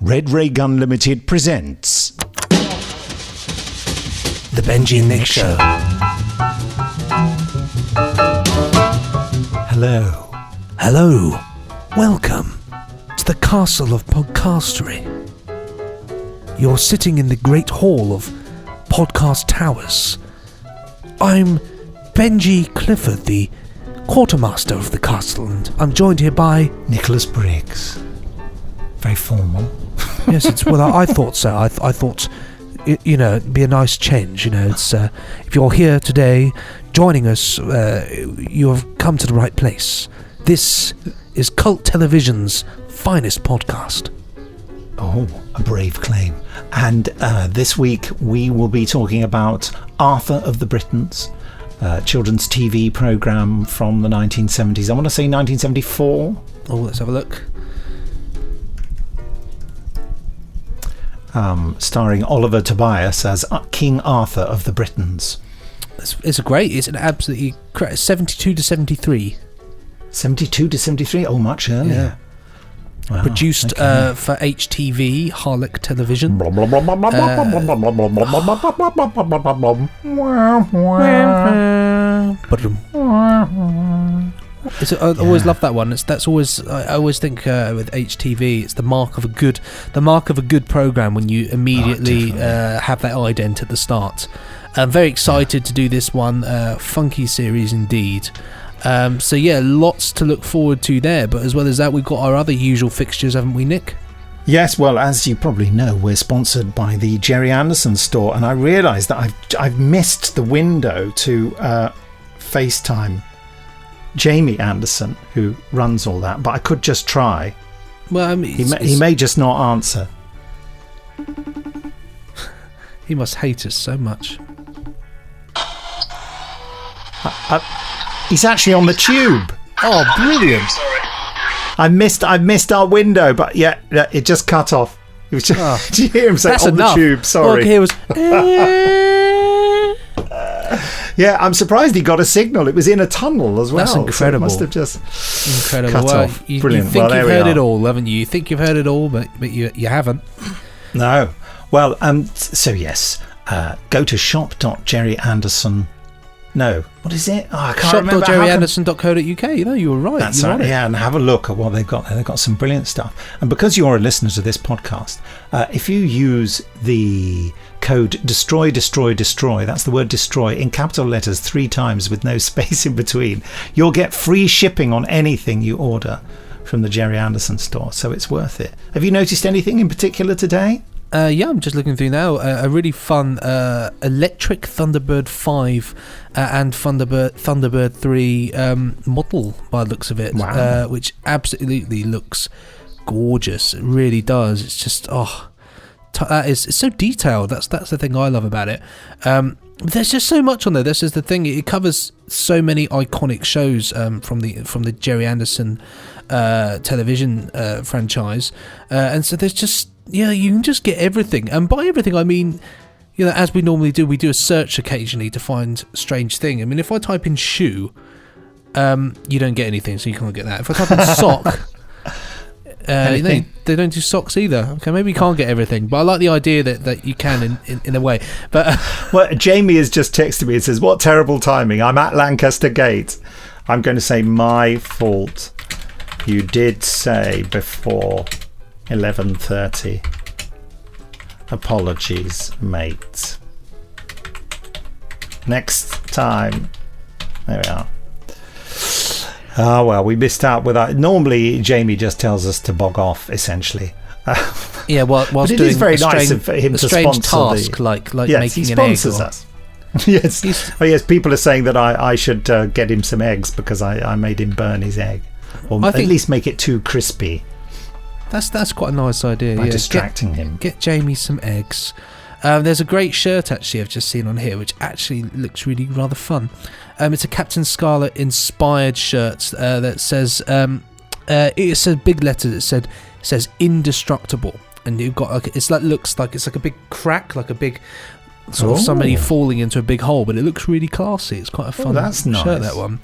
Red Ray Gun Limited presents The Benji and Nick Show. Hello. Hello. Welcome to the castle of podcastery. You're sitting in the great hall of podcast towers. I'm Benji Clifford, the quartermaster of the castle, and I'm joined here by Nicholas Briggs. Very formal. Yes, it's well. I thought so. I thought, it'd be a nice change. It's if you're here today, joining us, you have come to the right place. This is Cult Television's finest podcast. Oh, a brave claim. And this week we will be talking about Arthur of the Britons, children's TV programme from the 1970s. I want to say 1974. Oh, let's have a look. Starring Oliver Tobias as King Arthur of the Britons. It's an absolutely 72 to 73. 72 to 73? Oh, much earlier. Yeah. Wow, produced for HTV, Harlech Television. I always love that one. I always think with HTV, it's the mark of a good program when you immediately have that ident at the start. I'm very excited to do this one. Funky series indeed. Lots to look forward to there. But as well as that, we've got our other usual fixtures, haven't we, Nick? Yes, well, as you probably know, we're sponsored by the Gerry Anderson store, and I realised that I've missed the window to FaceTime Jamie Anderson, who runs all that, but I could just try. Well, I mean, he may just not answer. He must hate us so much. He's actually on the tube. Oh, brilliant! I missed our window, but yeah, it just cut off. It was just, did you hear him say That's on enough. the tube? Sorry. All I was. Yeah, I'm surprised he got a signal. It was in a tunnel as well. That's incredible. So it must have just incredible. cut off. You Brilliant. think well, you've heard it all, haven't you? You think you've heard it all, but you haven't. No. Well, so yes, go to shop.gerryanderson. No, what is it? Oh, I can't remember. Shop.gerryanderson.co.uk. You were right. That's right. Yeah, and have a look at what they've got there. They've got some brilliant stuff. And because you're a listener to this podcast, if you use the code destroy, that's the word destroy, in capital letters 3 times with no space in between, you'll get free shipping on anything you order from the Gerry Anderson store. So it's worth it. Have you noticed anything in particular today? I'm just looking through now. A really fun electric Thunderbird 5 and Thunderbird 3 model by the looks of it. Wow. Which absolutely looks gorgeous. It really does. It's just it's so detailed. That's the thing I love about it. There's just so much on there. This is the thing. It covers so many iconic shows from the Gerry Anderson television franchise, and so there's just. Yeah, you can just get everything. And by everything, I mean, as we normally do, we do a search occasionally to find strange thing. I mean, if I type in shoe, you don't get anything, so you can't get that. If I type in sock, they don't do socks either. Okay, maybe you can't get everything, but I like the idea that you can in a way. But well, Jamie has just texted me and says, "What terrible timing! I'm at Lancaster Gate." I'm going to say my fault. You did say before 11:30. Apologies, mate. Next time. There we are. Well, we missed out with that. Normally, Jamie just tells us to bog off, essentially. Yeah, whilst but it doing is very nice of him to sponsor task, like yes, making he an egg. sponsors us. Yes. People are saying that I should get him some eggs because I made him burn his egg, or at least make it too crispy. That's quite a nice idea. By distracting him. Get Jamie some eggs. There's a great shirt actually I've just seen on here, which actually looks really rather fun. It's a Captain Scarlet inspired shirt that says it's a big letter. It says indestructible, and you've got looks like it's like a big crack, like a big sort of somebody falling into a big hole, but it looks really classy. It's quite a fun that's nice. shirt, that one.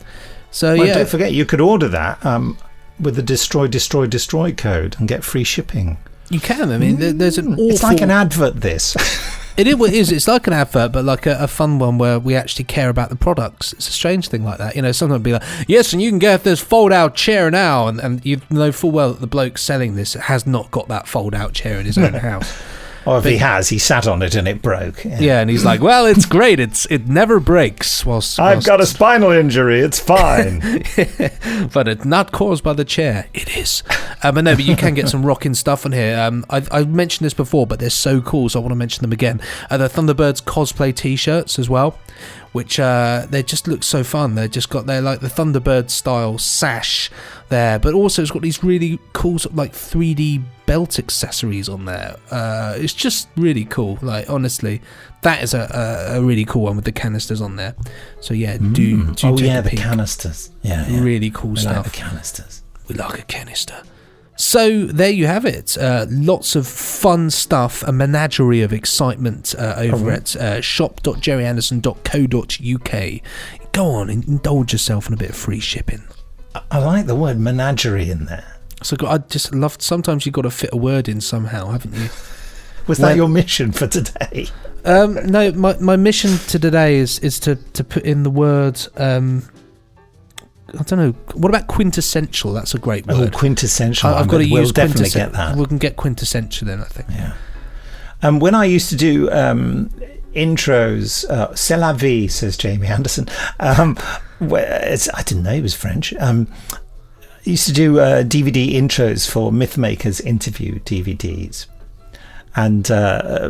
So don't forget you could order that with the destroy code and get free shipping. You can. I mean, there's an awful... It's like an advert, this. It is. It's like an advert, but like a fun one where we actually care about the products. It's a strange thing like that. You know, someone will be like, yes, and you can get this fold-out chair now. And you know full well that the bloke selling this has not got that fold-out chair in his own house. Or if he has, he sat on it and it broke. Yeah, and he's like, well, it's great. It never breaks. Whilst I've got a spinal injury. It's fine. But it's not caused by the chair. It is. But you can get some rocking stuff on here. I've mentioned this before, but they're so cool, so I want to mention them again. The Thunderbirds cosplay T-shirts as well, which they just look so fun. They're like the Thunderbird style sash there, but also it's got these really cool sort of like 3D belt accessories on there. It's just really cool. Like, honestly, that is a really cool one with the canisters on there. So yeah, do take a peek. The canisters. Yeah. Really cool stuff. Like the canisters. We like a canister. So there you have it. Lots of fun stuff, a menagerie of excitement over at shop.jerryanderson.co.uk. Go on, indulge yourself in a bit of free shipping. I like the word menagerie in there. So I just loved. Sometimes you've got to fit a word in somehow, haven't you? Was that your mission for today? No, my mission to today is to put in the word. I don't know. What about quintessential? That's a great word. Oh, quintessential. I've got to use. We'll definitely get that. We can get quintessential then, I think. Yeah. When I used to do intros, c'est la vie, says Jamie Anderson. I didn't know he was French. I used to do DVD intros for Mythmakers interview DVDs. And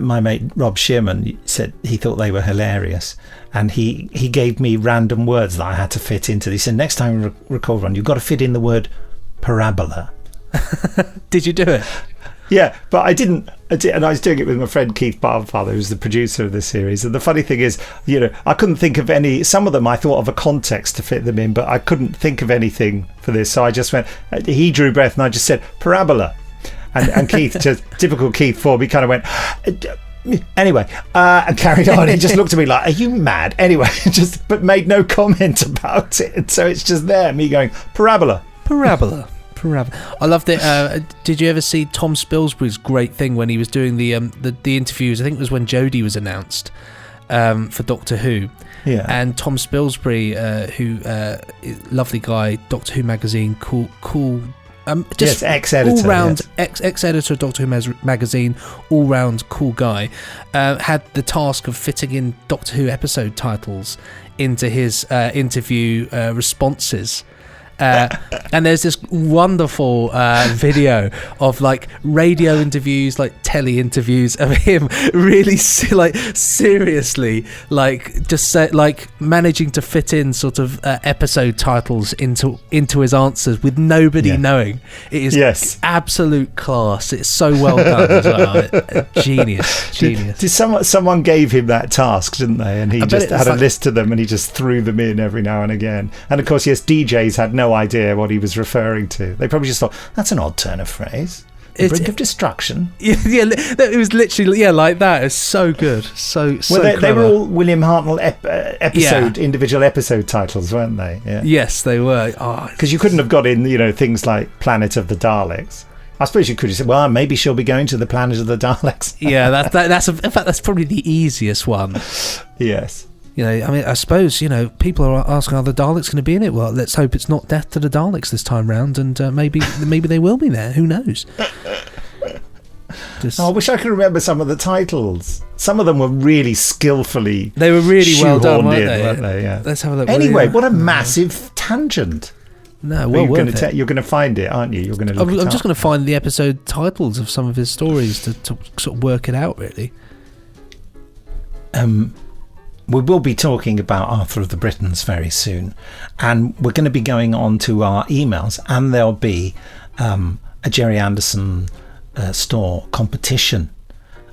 my mate Rob Shearman said he thought they were hilarious, and he gave me random words that I had to fit into. He said, next time you record one, you've got to fit in the word parabola. Did you do it? Yeah, but I didn't. And I was doing it with my friend Keith Barnfather, who's the producer of this series. And the funny thing is, I couldn't think of any. Some of them I thought of a context to fit them in, but I couldn't think of anything for this. So I just went. He drew breath, and I just said parabola. And Keith, just typical Keith form, he kind of went, anyway, and carried on. He just looked at me like, are you mad? Anyway, but made no comment about it. And so it's just there, me going, parabola. I loved it. Did you ever see Tom Spilsbury's great thing when he was doing the interviews? I think it was when Jodie was announced for Doctor Who. Yeah. And Tom Spilsbury, who lovely guy, Doctor Who magazine, cool. Just ex-editor, all-round ex-editor of Doctor Who magazine, all-round cool guy, had the task of fitting in Doctor Who episode titles into his interview responses. And there's this wonderful video of like radio interviews, like telly interviews of him really seriously managing to fit in sort of episode titles into his answers with nobody knowing. It is absolute class. It's so well done as well. Genius. Did someone gave him that task, didn't they? And he just had a list of them and he just threw them in every now and again. And of course, yes, DJs had no idea what he was referring to. They probably just thought, that's an odd turn of phrase. The brink of destruction. Yeah, it was literally like that. It's so good. So they were all William Hartnell individual episode titles, weren't they? Yeah. Yes, they were. Because you couldn't have got in, things like Planet of the Daleks. I suppose you could have said, well, maybe she'll be going to the Planet of the Daleks. Yeah, that's in fact, that's probably the easiest one. Yes. I suppose, people are asking, are the Daleks going to be in it? Well, let's hope it's not Death to the Daleks this time round, and maybe they will be there. Who knows? I wish I could remember some of the titles. Some of them were really skillfully They were really well done, weren't they? Yeah. Let's have a look. Anyway, what a massive tangent. No, well worth it. You're going to find it, aren't you? You're going to look I'm just going to find the episode titles of some of his stories to sort of work it out, really. We will be talking about Arthur of the Britons very soon, and we're going to be going on to our emails, and there'll be a Jerry Anderson store competition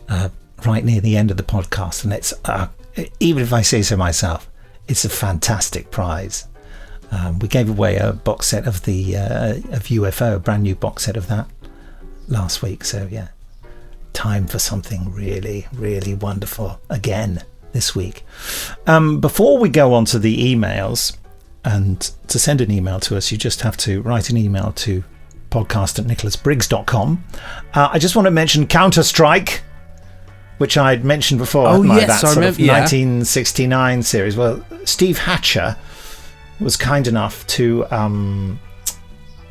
right near the end of the podcast, and it's even if I say so myself, it's a fantastic prize. We gave away a box set of the of UFO, a brand new box set of that last week, so yeah, time for something really, really wonderful again this week. Before we go on to the emails, and to send an email to us, you just have to write an email to podcast@nicholasbriggs.com. I just want to mention Counter-Strike, which I'd mentioned before. Oh, yes, that I sort of remember, yeah. 1969 series. Well, Steve Hatcher was kind enough to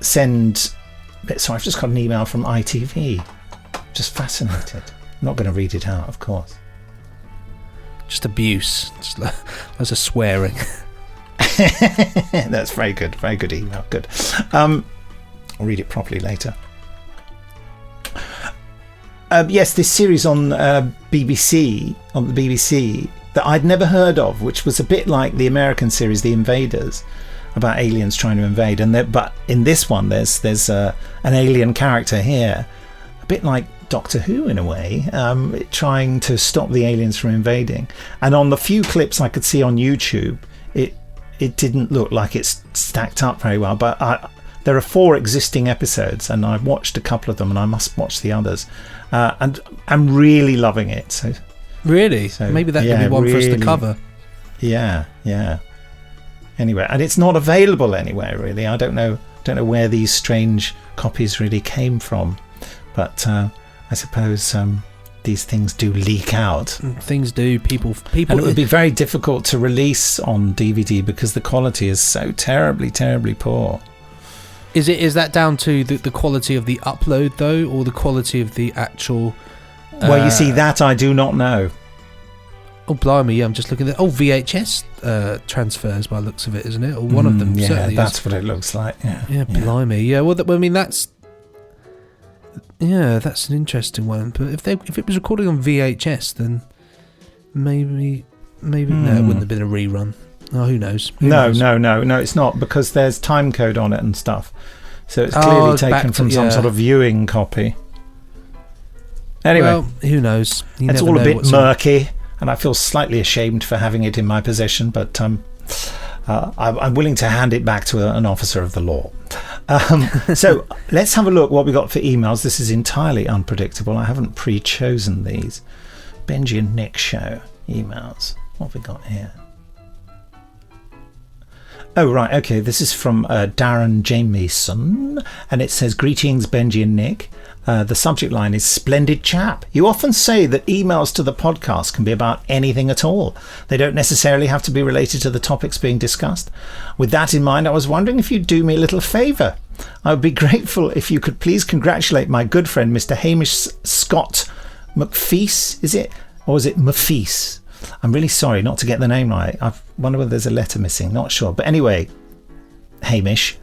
send... Sorry, I've just got an email from ITV. Just fascinated. I'm not going to read it out, of course. Just abuse. Just loads of swearing. That's very good. Very good email. Good. I'll read it properly later. Yes, this series on BBC, on the BBC, that I'd never heard of, which was a bit like the American series The Invaders, about aliens trying to invade. But in this one, there's an alien character here, a bit like Doctor Who in a way, trying to stop the aliens from invading. And on the few clips I could see on YouTube, it didn't look like it's stacked up very well. But there are 4 existing episodes, and I've watched a couple of them, and I must watch the others. And I'm really loving it. So really? Maybe that could be one for us to cover. Yeah. Anyway, and it's not available anywhere really. I don't know where these strange copies really came from, but I suppose these things do leak out. Things do. People. And it would be very difficult to release on DVD because the quality is so terribly, terribly poor. Is that down to the quality of the upload though, or the quality of the actual? Well, you see, that I do not know. Oh blimey! Yeah, I'm just looking at VHS transfers by the looks of it, isn't it? Or one of them. Yeah, certainly that's is. what it looks like. Yeah, blimey. Yeah, well, I mean that's an interesting one. But if it was recording on VHS, then maybe no, it wouldn't have been a rerun. Oh, who knows? No, it's not, because there's time code on it and stuff. So it's clearly taken from some sort of viewing copy. Anyway, well, who knows? It's all a bit murky, and I feel slightly ashamed for having it in my possession, but I'm willing to hand it back to an officer of the law. So let's have a look what we got for emails. This is entirely unpredictable. I haven't pre-chosen these. Benji and Nick show emails. What have we got here? Oh, right, okay, this is from Darren Jamieson, and it says, "Greetings, Benji and Nick. The subject line is splendid chap. You often say that emails to the podcast can be about anything at all. They don't necessarily have to be related to the topics being discussed. With that in mind, I was wondering if you'd do me a little favour. I would be grateful if you could please congratulate my good friend, Mr. Hamish Scott McFeece, is it? Or is it Mafeece? I'm really sorry not to get the name right. I wonder whether there's a letter missing. Not sure. But anyway, Hamish,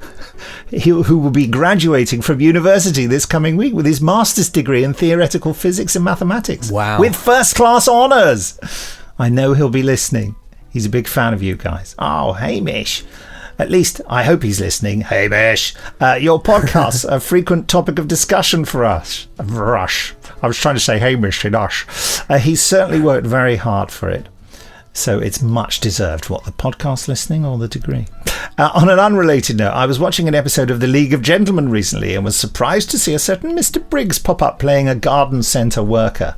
who will be graduating from university this coming week with his master's degree in theoretical physics and mathematics. Wow. With first-class honours. I know he'll be listening. He's a big fan of you guys. Oh, Hamish. At least, I hope he's listening. Hamish, your podcast's a frequent topic of discussion for us. I was trying to say Hamish in us. He's certainly worked very hard for it. So it's much deserved. What, the podcast listening or the degree? On an unrelated note, I was watching an episode of The League of Gentlemen recently and was surprised to see a certain Mr. Briggs pop up playing a garden centre worker.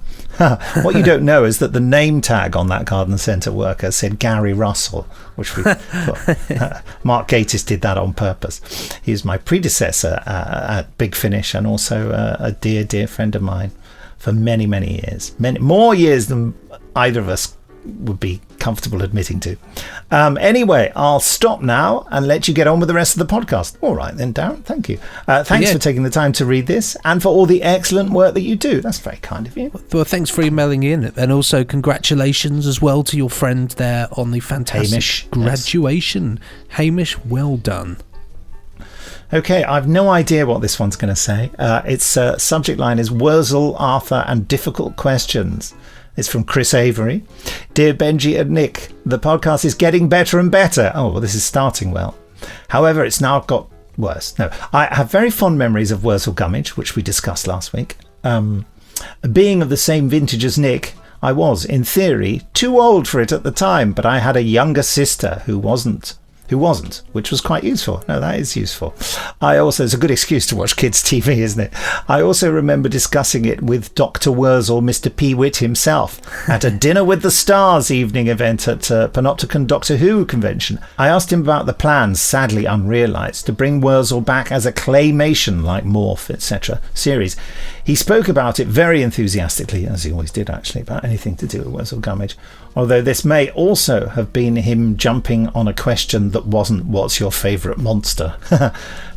What you don't know is that the name tag on that garden centre worker said Gary Russell, which we thought, Mark Gatiss did that on purpose. He was my predecessor at Big Finish, and also a dear, dear friend of mine for many, many years. Many more years than either of us would be comfortable admitting to. Anyway, I'll stop now and let you get on with the rest of the podcast. All right then, Darren, thank you. Thanks for taking the time to read this and for all the excellent work that you do. That's very kind of you. Well, thanks for emailing in, and also congratulations as well to your friend there on the fantastic Hamish, graduation. Yes. Hamish, well done. Okay, I've no idea what this one's going to say. Its subject line is Wurzel, Arthur and Difficult Questions. It's from Chris Avery. Dear Benji and Nick, the podcast is getting better and better. Oh, well, this is starting well. However, it's now got worse. No, I have very fond memories of Wurzel Gummidge, which we discussed last week. Being of the same vintage as Nick, I was, in theory, too old for it at the time, but I had a younger sister who who wasn't, which was quite useful. No, that is useful. It's a good excuse to watch kids' TV, isn't it? I also remember discussing it with Dr. Wurzel, Mr. Peewitt himself, at a Dinner with the Stars evening event at Panopticon Doctor Who convention. I asked him about the plans, sadly unrealised, to bring Wurzel back as a claymation like Morph, etc. series. He spoke about it very enthusiastically, as he always did actually, about anything to do with Wurzel Gummidge. Although this may also have been him jumping on a question that wasn't what's your favourite monster.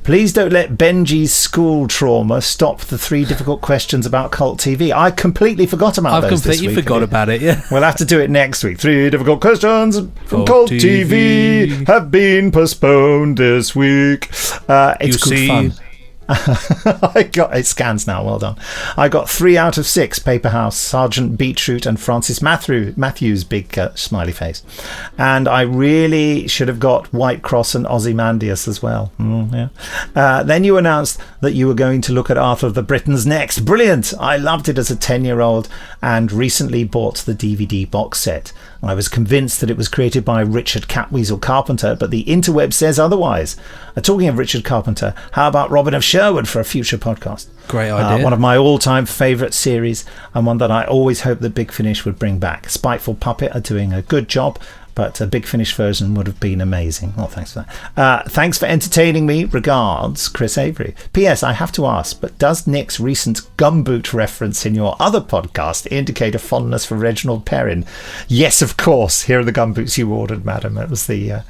Please don't let Benji's school trauma stop the 3 difficult questions about cult TV. I completely forgot about those this week. I've completely forgot about it, yeah. We'll have to do it next week. 3 difficult questions from cult TV have been postponed this week. It's good fun. It scans now, well done. I got 3 out of 6 Paper House, Sergeant Beetroot and Francis Matthews big smiley face, and I really should have got White Cross and Ozymandias as well. Then you announced that you were going to look at Arthur of the Britons next. Brilliant. I loved it as a 10-year-old and recently bought the DVD box set. I was convinced that it was created by Richard Catweasel Carpenter, but the interweb says otherwise. Talking of Richard Carpenter, how about Robin of Sherwood for a future podcast? Great idea. One of my all-time favourite series, and one that I always hoped that Big Finish would bring back. Spiteful Puppet are doing a good job, but a Big Finish version would have been amazing. Oh, thanks for that. Thanks for entertaining me. Regards, Chris Avery. P.S. I have to ask, but does Nick's recent gumboot reference in your other podcast indicate a fondness for Reginald Perrin? Yes, of course. Here are the gumboots you ordered, madam. It was the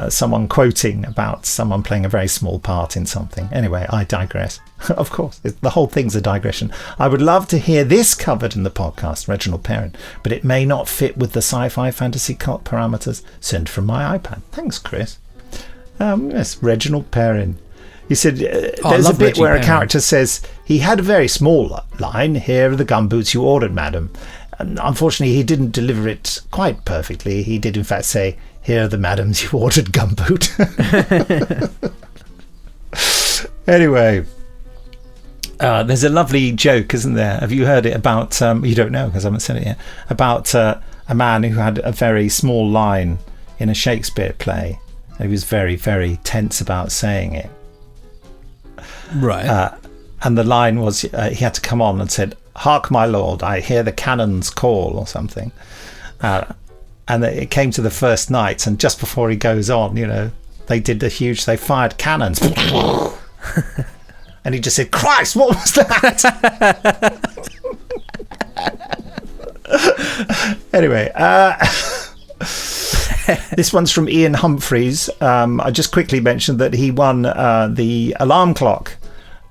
someone quoting about someone playing a very small part in something. Anyway, I digress. Of course, the whole thing's a digression. I would love to hear this covered in the podcast, Reginald Perrin, but it may not fit with the sci-fi fantasy cult parameters. Sent from my iPad. Thanks, Chris. Yes, Reginald Perrin. He said there's a bit Reggie where Perrin. A character says he had a very small line. Here are the gumboots you ordered, madam. And unfortunately, he didn't deliver it quite perfectly. He did, in fact, say, here are the madams you ordered, gumboot. Anyway, there's a lovely joke, isn't there? Have you heard it about, you don't know because I haven't said it yet, about a man who had a very small line in a Shakespeare play. He was very, very tense about saying it. Right. And the line was, he had to come on and said, "Hark, my lord, I hear the cannons call," or something. And it came to the first night, and just before he goes on, they fired cannons. And he just said, "Christ, what was that?" Anyway, this one's from Ian Humphreys. I just quickly mentioned that he won the alarm clock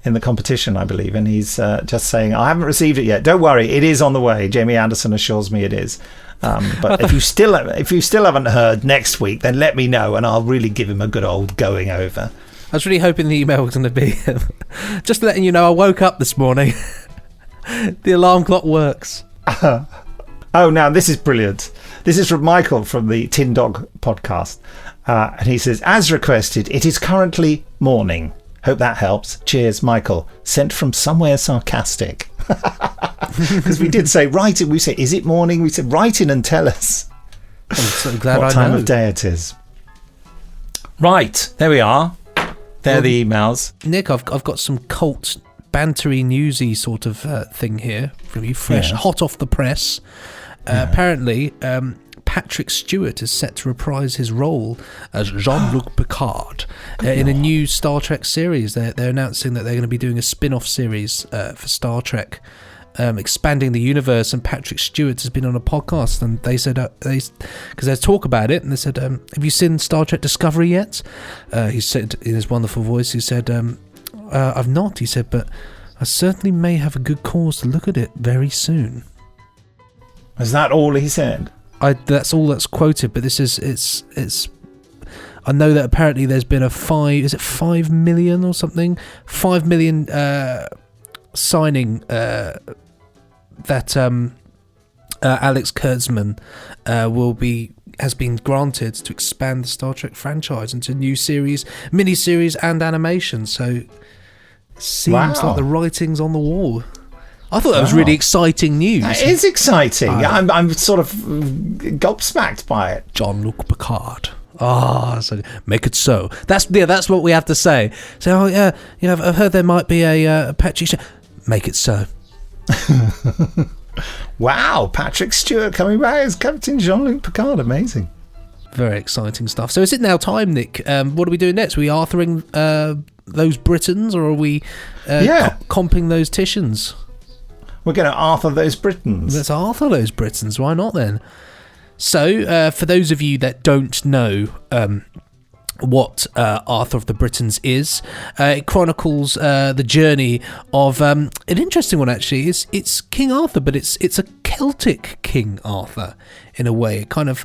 in the competition, I believe, and he's just saying, "I haven't received it yet. Don't worry, it is on the way." Jamie Anderson assures me it is. But if you still haven't heard next week, then let me know, and I'll really give him a good old going over. I was really hoping the email was going to be just letting you know I woke up this morning. The alarm clock works. Oh, now this is brilliant. This is from Michael from the Tin Dog podcast. And he says, as requested, it is currently morning. Hope that helps. Cheers, Michael. Sent from somewhere sarcastic. Because we did say, write it. We said, is it morning? We said, write in and tell us. I'm so glad what time of day it is. Right, there we are. There are the emails. Nick, I've got some cult bantery newsy sort of thing here from you, fresh, hot off the press. Apparently, Patrick Stewart is set to reprise his role as Jean-Luc Picard in a new Star Trek series. They're announcing that they're going to be doing a spin-off series for Star Trek, expanding the universe. And Patrick Stewart has been on a podcast, and they said because there's talk about it, and they said, "Have you seen Star Trek Discovery yet?" He said in his wonderful voice, he said, "I've not." He said, "But I certainly may have a good cause to look at it very soon." Is that all he said? That's all that's quoted, but this is it's. I know that apparently there's been a 5 million or something, 5 million signing that Alex Kurtzman has been granted to expand the Star Trek franchise into new series, miniseries, and animation. So it seems like the writing's on the wall. I thought that was really exciting news. That is exciting. I'm sort of gobsmacked by it. Jean-Luc Picard. So make it so. That's what we have to say. So, I've heard there might be a Patrick Stewart. Make it so. Wow, Patrick Stewart coming back as Captain Jean-Luc Picard. Amazing. Very exciting stuff. So is it now time, Nick? What are we doing next? Are we Arthuring those Britons, or are we comping those Titians? We're going to Arthur those Britons. Let's Arthur those Britons. Why not then? So, for those of you that don't know what Arthur of the Britons is, it chronicles the journey of an interesting one. Actually, it's King Arthur, but it's a Celtic King Arthur in a way, kind of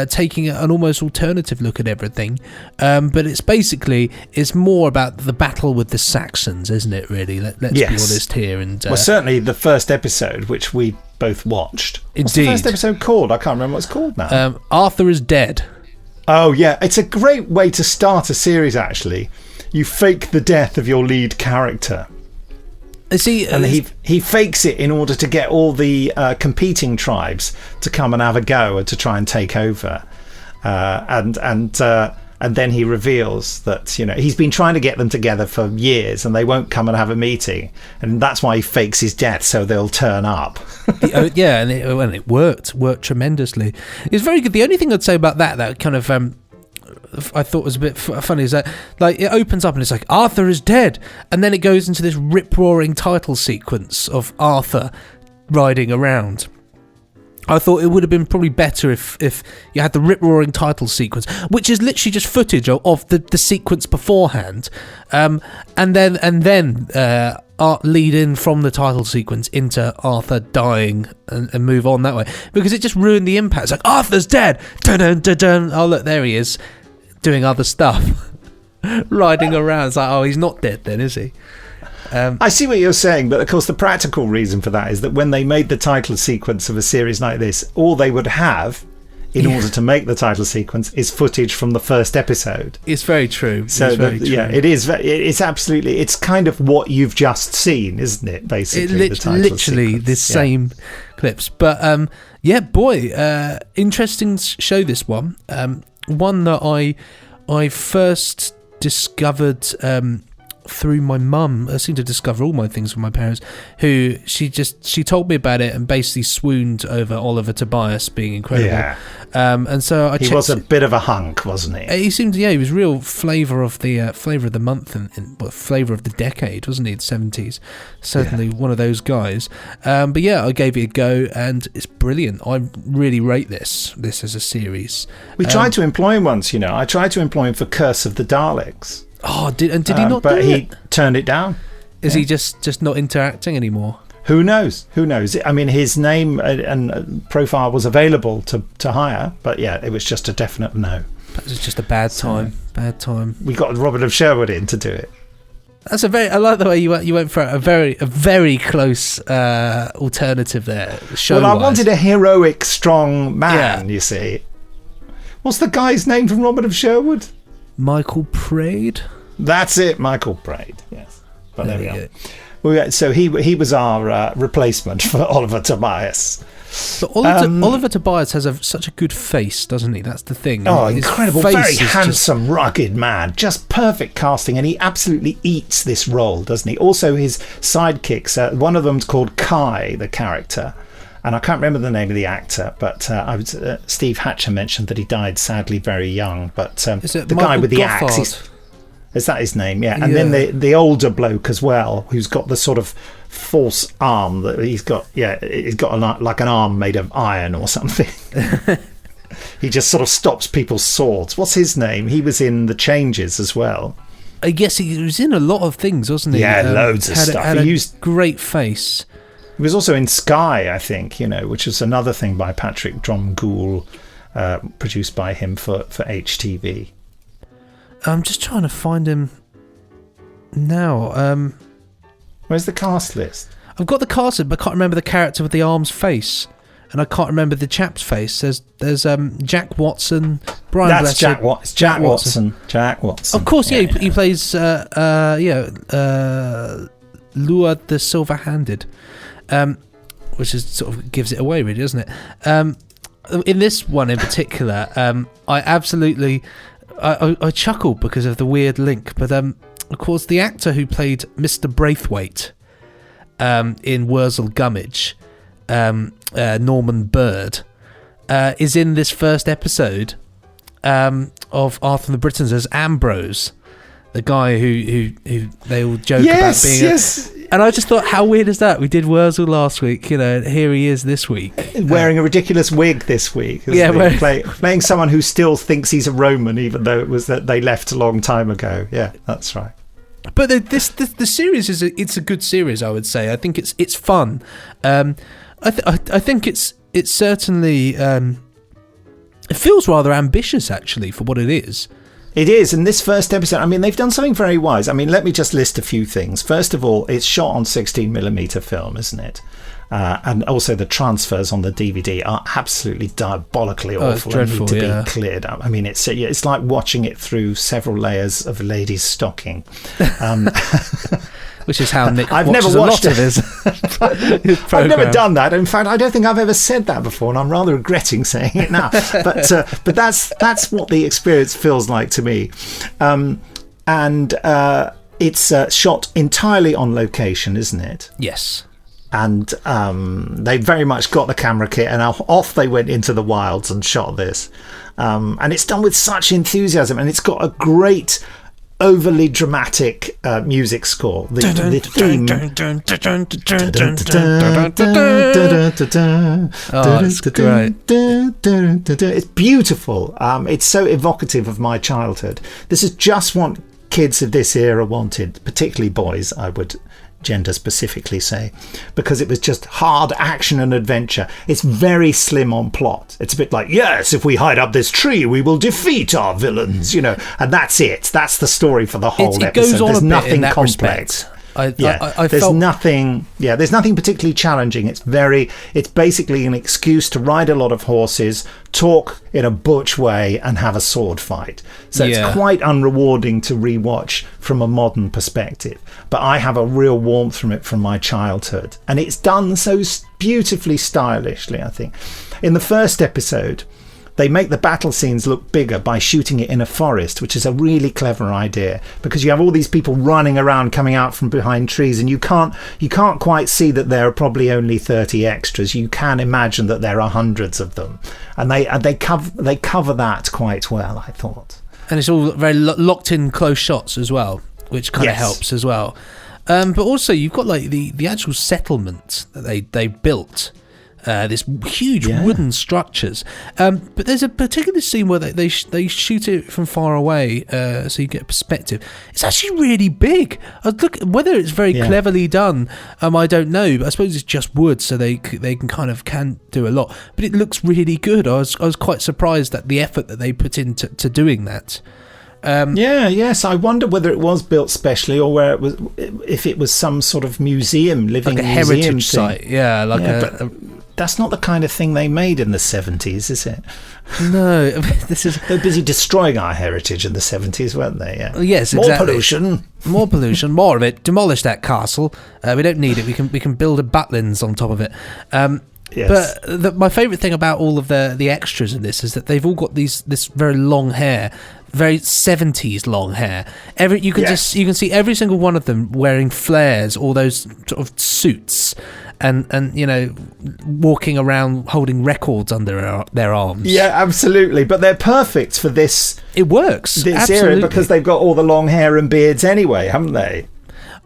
taking an almost alternative look at everything. But it's more about the battle with the Saxons, isn't it? Really, let's be honest here. And well, certainly the first episode, which we both watched. Indeed. What's the first episode called? I can't remember what it's called now. Arthur is Dead. Oh, yeah. It's a great way to start a series, actually. You fake the death of your lead character. And he fakes it in order to get all the competing tribes to come and have a go and to try and take over. And then he reveals that, he's been trying to get them together for years and they won't come and have a meeting. And that's why he fakes his death, so they'll turn up. And it worked tremendously. It's very good. The only thing I'd say about that kind of I thought was a bit funny is that, like, it opens up and it's like, Arthur is dead, and then it goes into this rip-roaring title sequence of Arthur riding around. I thought it would have been probably better if you had the rip-roaring title sequence, which is literally just footage of the sequence beforehand, and then lead in from the title sequence into Arthur dying and move on that way, because it just ruined the impact. It's like, Arthur's dead! Dun, dun, dun, dun. Oh, look, there he is, doing other stuff, riding around. It's like, oh, he's not dead then, is he? I see what you're saying, but of course the practical reason for that is that when they made the title sequence of a series like this, all they would have in order to make the title sequence is footage from the first episode. It's very true. So it is. It's absolutely. It's kind of what you've just seen, isn't it? Basically, literally the same clips. But interesting show, this one. One that I first discovered through my mum. I seem to discover all my things from my parents, who she told me about it and basically swooned over Oliver Tobias being incredible. Yeah. And so he was a bit of a hunk, wasn't he? He seemed, he was real flavour of the month and flavour of the decade, wasn't he? The 70s, certainly one of those guys. But I gave it a go and it's brilliant. I really rate this as a series. We tried to employ him once. I tried to employ him for Curse of the Daleks. Oh, did he not? But he turned it down. Is he just not interacting anymore? Who knows? I mean, his name and profile was available to hire, but it was just a definite no. It was just a bad time. Bad time. We got Robert of Sherwood in to do it. That's I like the way you went for a very close alternative there. Well, I wanted a heroic, strong man. You see, what's the guy's name from Robert of Sherwood? Michael Praed. That's it, Michael Praed. Yes, but there we go. Well, so he was our replacement for Oliver Tobias. But Oliver Tobias has such a good face, doesn't he? That's the thing. Oh, his incredible, very handsome, rugged man. Just perfect casting, and he absolutely eats this role, doesn't he? Also, his sidekicks. One of them's called Kai, the character. And I can't remember the name of the actor, but Steve Hatcher mentioned that he died sadly very young. But the guy with the axe, is that his name? Yeah. And then the older bloke as well, who's got the sort of false arm that he's got. Yeah, he's got like an arm made of iron or something. He just sort of stops people's swords. What's his name? He was in The Changes as well. I guess he was in a lot of things, wasn't he? Yeah, loads of stuff. He used great face. He was also in Sky, I think, which is another thing by Patrick Dromgoole, produced by him for HTV. I'm just trying to find him now. Where's the cast list? I've got the cast list, but I can't remember the character with the arm's face, and I can't remember the chap's face. There's Jack Watson, Brian. That's Blessed, Jack Watson. Jack Watson. Of course, he plays Lua the Silver-Handed. Which is sort of gives it away, really, doesn't it? in this one in particular, I absolutely I chuckled because of the weird link. But of course, the actor who played Mr. Braithwaite in Wurzel Gummidge, Norman Bird, is in this first episode of Arthur and the Britons as Ambrose, the guy who they all joke about being. Yes. And I just thought, how weird is that? We did Wurzel last week, and here he is this week. Wearing a ridiculous wig this week. Playing someone who still thinks he's a Roman, even though it was that they left a long time ago. Yeah, that's right. But the series it's a good series, I would say. I think it's fun. I think it's certainly it feels rather ambitious actually for what it is. It is, and this first episode, I mean, they've done something very wise. I mean, let me just list a few things. First of all, it's shot on 16mm film, isn't it? And also the transfers on the DVD are absolutely diabolically awful and need to be cleared up. I mean, it's like watching it through several layers of a lady's stocking. Which is how Nick I've watches never watched a lot of his I've never done that. In fact, I don't think I've ever said that before, and I'm rather regretting saying it now. But that's what the experience feels like to me. And it's shot entirely on location, isn't it? Yes. And they very much got the camera kit, and off they went into the wilds and shot this. And it's done with such enthusiasm, and it's got a great, overly dramatic music score. The theme. Oh, it's great. It's beautiful. It's so evocative of my childhood. This is just what kids of this era wanted, particularly boys, I would gender specifically say, because it was just hard action and adventure. It's very slim on plot. It's a bit like, yes, if we hide up this tree we will defeat our villains, and that's it. That's the story for the whole episode. It goes on There's a bit nothing in that complex. respect. There's nothing particularly challenging. It's basically an excuse to ride a lot of horses, talk in a butch way, and have a sword fight. So it's quite unrewarding to rewatch from a modern perspective. But I have a real warmth from it from my childhood, and it's done so beautifully stylishly. I think in the first episode, they make the battle scenes look bigger by shooting it in a forest, which is a really clever idea, because you have all these people running around coming out from behind trees, and you can't quite see that there are probably only 30 extras. You can imagine that there are hundreds of them, and they cover that quite well, I thought. And it's all very locked in close shots as well, which kind of helps as well. But also you've got like the actual settlement that they built. This huge wooden structures, but there's a particular scene where they shoot it from far away, so you get a perspective. It's actually really big. Whether it's very cleverly done, I don't know. But I suppose it's just wood, so they can do a lot. But it looks really good. I was quite surprised at the effort that they put into doing that. Yes. I wonder whether it was built specially, or if it was some sort of museum, living like a museum heritage site. Yeah, that's not the kind of thing they made in the 70s, is it? No, they're busy destroying our heritage in the 70s, weren't they? Yeah. Yes, more exactly. More pollution, more of it. Demolish that castle. We don't need it. We can build a Butlins on top of it. Yes. But my favourite thing about all of the extras in this is that they've all got this very long hair, very 70s long hair. You can see every single one of them wearing flares, all those sort of suits, and walking around holding records under their arms. Yeah, absolutely. But they're perfect for this. It works. This era, because they've got all the long hair and beards anyway, haven't they?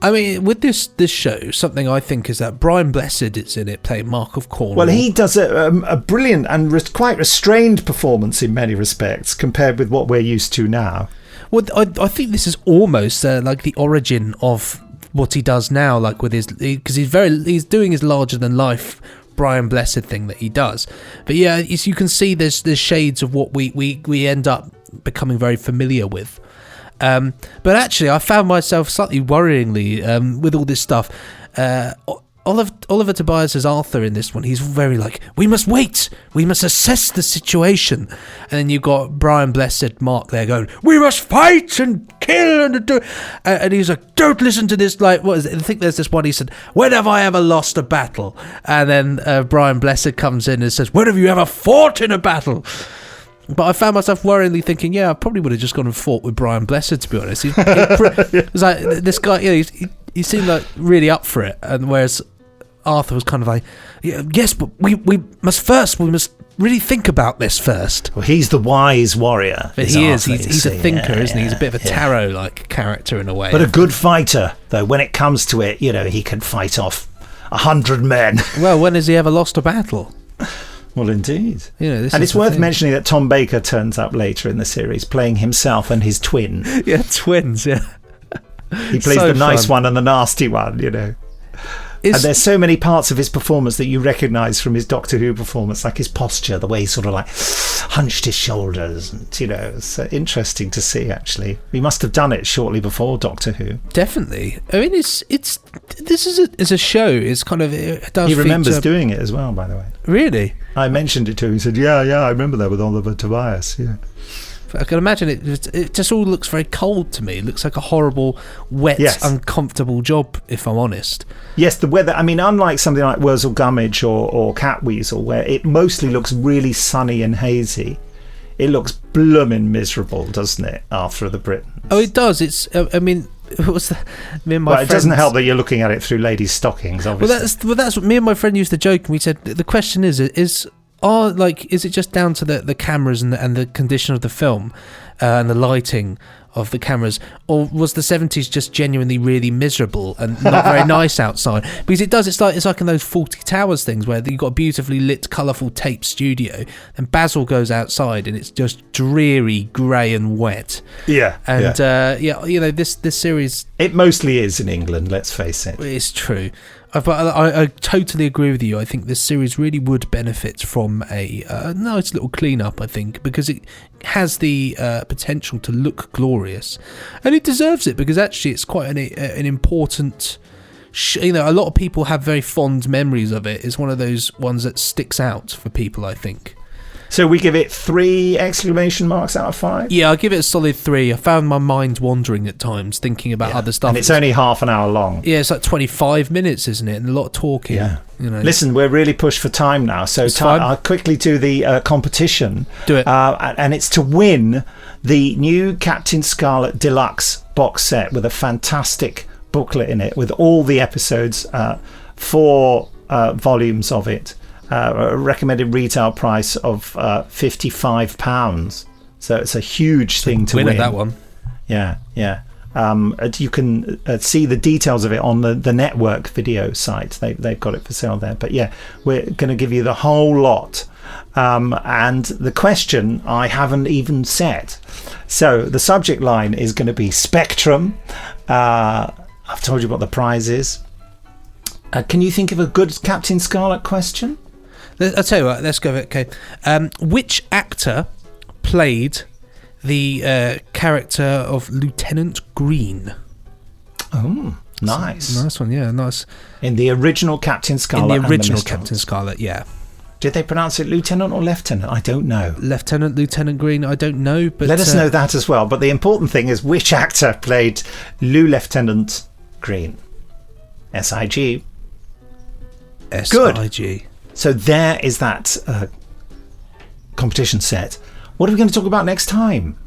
I mean, with this show, something I think is that Brian Blessed is in it playing Mark of Cornwall. Well, he does a brilliant and quite restrained performance in many respects compared with what we're used to now. Well, I think this is almost like the origin of what he does now, like with because he's doing his larger than life Brian Blessed thing that he does. But yeah, you can see there's shades of what we end up becoming very familiar with. But actually, I found myself slightly worryingly with all this stuff. Oliver Tobias as Arthur in this one, he's very like, we must wait, we must assess the situation. And then you've got Brian Blessed Mark there going, we must fight and kill and do. And he's like, don't listen to this. Like, what is it? I think there's this one, he said, when have I ever lost a battle? And then Brian Blessed comes in and says, when have you ever fought in a battle? But I found myself worryingly thinking, I probably would have just gone and fought with Brian Blessed, to be honest. It was like, this guy, he seemed like really up for it. And whereas Arthur was kind of like, yes, but we must really think about this first. Well, he's the wise warrior. But he is. He's a thinker, isn't he? He's a bit of a tarot-like character in a way. But a good fighter, though. When it comes to it, he can fight off 100 men. Well, when has he ever lost a battle? Well, indeed. And it's worth mentioning that Tom Baker turns up later in the series, playing himself and his twin. Yeah, twins, yeah. He plays the nice one and the nasty one, And there's so many parts of his performance that you recognise from his Doctor Who performance, like his posture, the way he sort of like hunched his shoulders. And, it's interesting to see, actually. He must have done it shortly before Doctor Who. Definitely. I mean, this is a show. It's kind of... It does he remembers doing it as well, by the way. Really? I mentioned it to him. He said, yeah, I remember that with Oliver Tobias, yeah. I can imagine it just all looks very cold to me. It looks like a horrible, wet, uncomfortable job, if I'm honest. Yes, the weather, I mean, unlike something like Wurzel Gummidge or Catweasel, where it mostly looks really sunny and hazy, it looks blooming miserable, doesn't it, after the Britons? Oh, it does. It's, I mean... What's that? Me and my it doesn't help that you're looking at it through ladies' stockings, obviously. Well, that's what me and my friend used to joke, and we said, the question is it just down to the cameras and the condition of the film and the lighting of the cameras, or was the 70s just genuinely really miserable and not very nice outside? Because it's like in those Fawlty Towers things where you've got a beautifully lit, colourful tape studio, and Basil goes outside and it's just dreary, grey and wet. Yeah. And this series, it mostly is in England, let's face it. It's true. But I totally agree with you. I think this series really would benefit from a nice little clean-up, I think, because it has the potential to look glorious. And it deserves it, because actually it's quite an important... a lot of people have very fond memories of it. It's one of those ones that sticks out for people, I think. So we give it 3 exclamation marks out of 5? Yeah, I'll give it a solid 3. I found my mind wandering at times, thinking about other stuff. And it's only half an hour long. Yeah, it's like 25 minutes, isn't it? And a lot of talking. Yeah. Listen, we're really pushed for time now, so I'll quickly do the competition. Do it. And it's to win the new Captain Scarlet Deluxe box set with a fantastic booklet in it with all the episodes, 4 volumes of it. A recommended retail price of £55. So it's a huge thing to win. At that one. Yeah. You can see the details of it on the network video site. They've got it for sale there. But yeah, we're going to give you the whole lot. And the question I haven't even set. So the subject line is going to be Spectrum. I've told you what the prize is. Can you think of a good Captain Scarlet question? I'll tell you what, let's go with it. Okay. Which actor played the character of Lieutenant Green? Oh, nice. Nice one, yeah, nice. In the original Captain Scarlet. In the original Captain Scarlet, yeah. Did they pronounce it Lieutenant or Lieutenant? I don't know. Lieutenant Green, I don't know. But let us know that as well. But the important thing is which actor played Lieutenant Green? S-I-G. S-I-G. So there is that competition set. What are we going to talk about next time?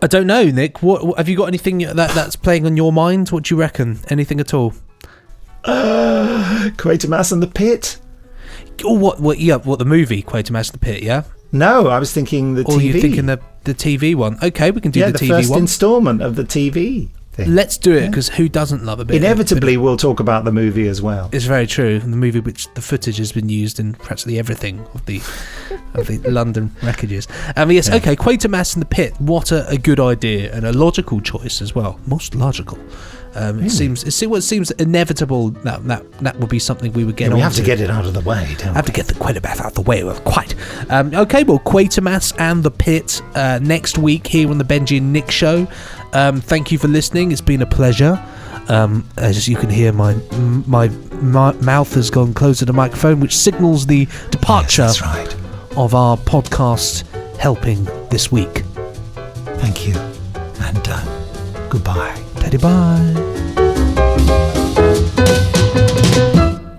I don't know, Nick. What have you got? Anything that's playing on your mind? What do you reckon? Anything at all? Quatermass and the Pit. Oh, what? Yeah, what, the movie Quatermass and the Pit? Yeah. No, I was thinking the TV. Or you thinking the TV one? Okay, we can do the TV one. Yeah, the first instalment of the TV. Let's do it, because who doesn't love a bit? Inevitably, we'll talk about the movie as well. It's very true. The movie, which the footage has been used in practically everything of the London wreckages. Yes, yeah. Okay. Quatermass and the Pit. What a good idea, and a logical choice as well. Most logical. It seems inevitable that would be something we would get. We have to get it out of the way. Don't we? Have to get the Quatermass out of the way. Quite. Okay. Well, Quatermass and the Pit next week here on the Benji and Nick Show. Thank you for listening. It's been a pleasure. As you can hear, my mouth has gone close to the microphone, which signals the departure Yes, that's right. of our podcast helping this week. Thank you. And goodbye. Teddy bye.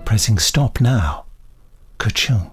Pressing stop now. Ka-chunk.